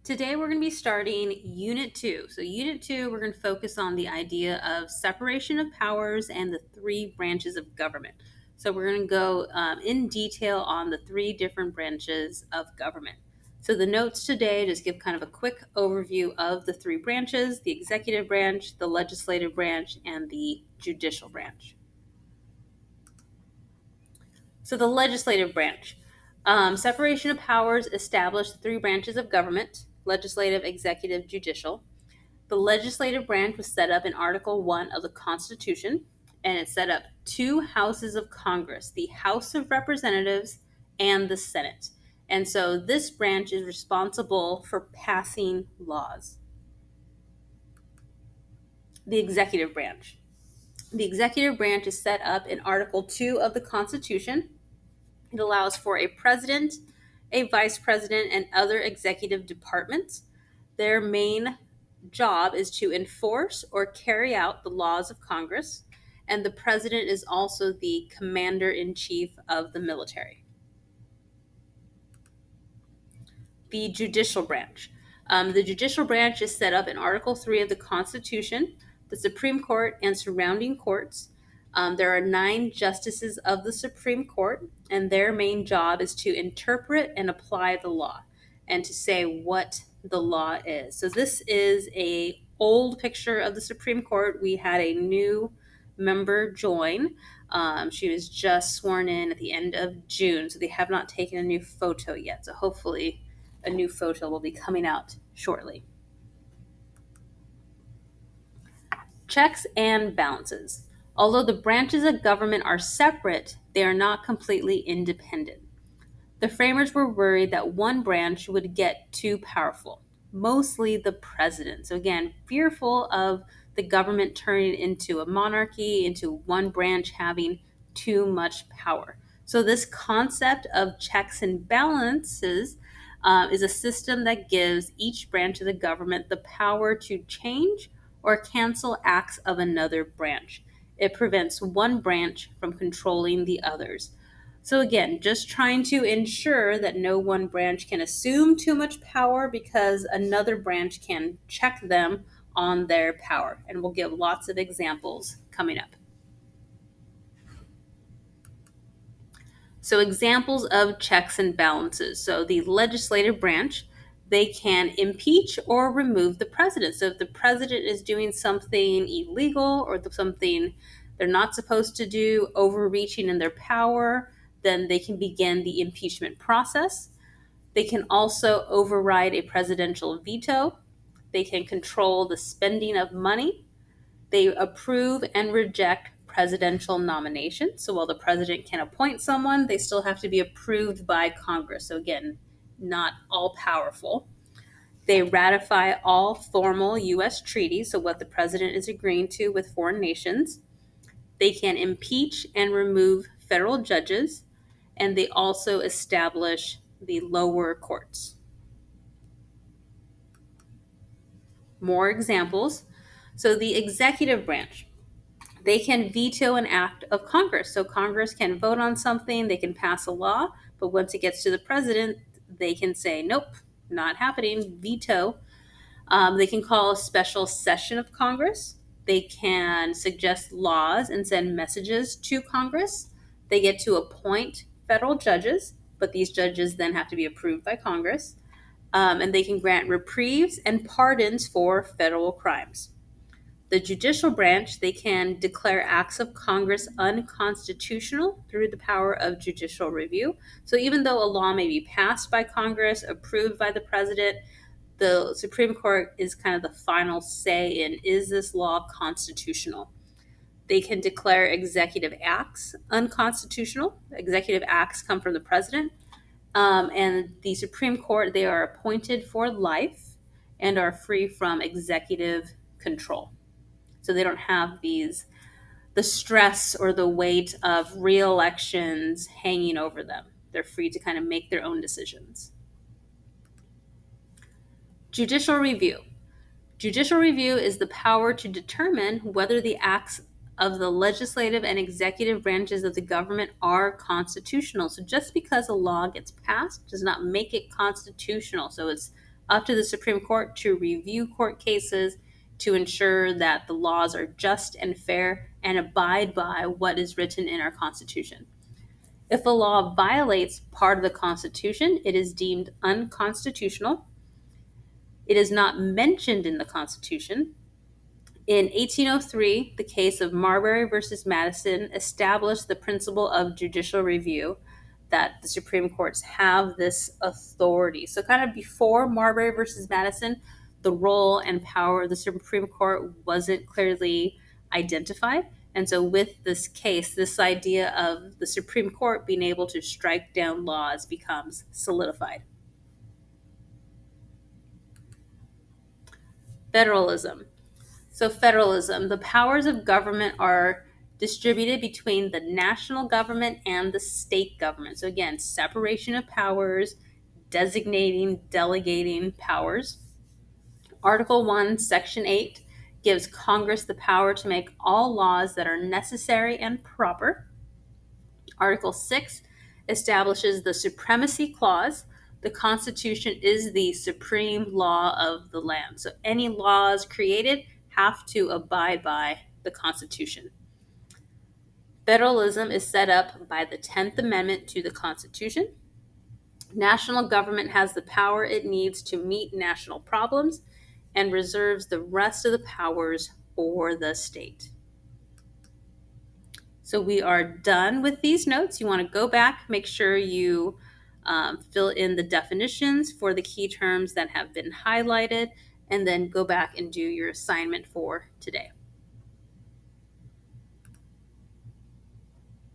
Today we're going to be starting Unit 2. So Unit 2, we're going to focus on the idea of separation of powers and the three branches of government. So we're going to go in detail on the three different branches of government. So the notes today just give kind of a quick overview of the three branches: the executive branch, the legislative branch, and the judicial branch. So the legislative branch. Separation of powers established the three branches of government: legislative, executive, judicial. The legislative branch was set up in Article 1 of the Constitution, and it set up two houses of Congress: the House of Representatives and the Senate. And so this branch is responsible for passing laws. The executive branch. The executive branch is set up in Article 2 of the Constitution. It allows for a president, a vice president, and other executive departments. Their main job is to enforce or carry out the laws of Congress, and the president is also the commander-in-chief of the military. The judicial branch. The judicial branch is set up in Article 3 of the Constitution. The Supreme Court and surrounding courts. There are 9 justices of the Supreme Court, and their main job is to interpret and apply the law and to say what the law is. So this is a old picture of the Supreme Court. We had a new member join. She was just sworn in at the end of June, so they have not taken a new photo yet. So hopefully a new photo will be coming out shortly. Checks and balances. Although the branches of government are separate, they are not completely independent. The framers were worried that one branch would get too powerful, mostly the president. So again, fearful of the government turning into a monarchy, into one branch having too much power. So this concept of checks and balances is a system that gives each branch of the government the power to change or cancel acts of another branch. It prevents one branch from controlling the others. So again, just trying to ensure that no one branch can assume too much power because another branch can check them on their power. And we'll give lots of examples coming up. So examples of checks and balances. So the legislative branch, they can impeach or remove the president. So if the president is doing something illegal or something they're not supposed to do, overreaching in their power, then they can begin the impeachment process. They can also override a presidential veto. They can control the spending of money. They approve and reject presidential nominations. So while the president can appoint someone, they still have to be approved by Congress. So again, not all powerful. They ratify all formal U.S. treaties, so what the president is agreeing to with foreign nations. They can impeach and remove federal judges, and they also establish the lower courts. More examples. So the executive branch, they can veto an act of Congress. So Congress can vote on something, they can pass a law, but once it gets to the president, they can say, nope, not happening, veto. They can call a special session of Congress. They can suggest laws and send messages to Congress. They get to appoint federal judges, but these judges then have to be approved by Congress. And they can grant reprieves and pardons for federal crimes. The judicial branch, they can declare acts of Congress unconstitutional through the power of judicial review. So even though a law may be passed by Congress, approved by the president, the Supreme Court is kind of the final say in, is this law constitutional? They can declare executive acts unconstitutional. Executive acts come from the president. And the Supreme Court, they are appointed for life and are free from executive control. So they don't have the stress or the weight of re-elections hanging over them. They're free to kind of make their own decisions. Judicial review. Judicial review is the power to determine whether the acts of the legislative and executive branches of the government are constitutional. So just because a law gets passed does not make it constitutional. So it's up to the Supreme Court to review court cases to ensure that the laws are just and fair and abide by what is written in our Constitution. If a law violates part of the Constitution, it is deemed unconstitutional. It is not mentioned in the Constitution. In 1803, the case of Marbury versus Madison established the principle of judicial review, that the Supreme Courts have this authority. So, kind of before Marbury versus Madison, the role and power of the Supreme Court wasn't clearly identified. And so, with this case, this idea of the Supreme Court being able to strike down laws becomes solidified. Federalism. So, federalism, the powers of government are distributed between the national government and the state government. So, again, separation of powers, designating, delegating powers. Article 1, Section 8 gives Congress the power to make all laws that are necessary and proper. Article 6 establishes the Supremacy Clause. The Constitution is the supreme law of the land. So any laws created have to abide by the Constitution. Federalism is set up by the 10th Amendment to the Constitution. National government has the power it needs to meet national problems and reserves the rest of the powers for the state. So we are done with these notes. You want to go back, make sure you fill in the definitions for the key terms that have been highlighted, and then go back and do your assignment for today.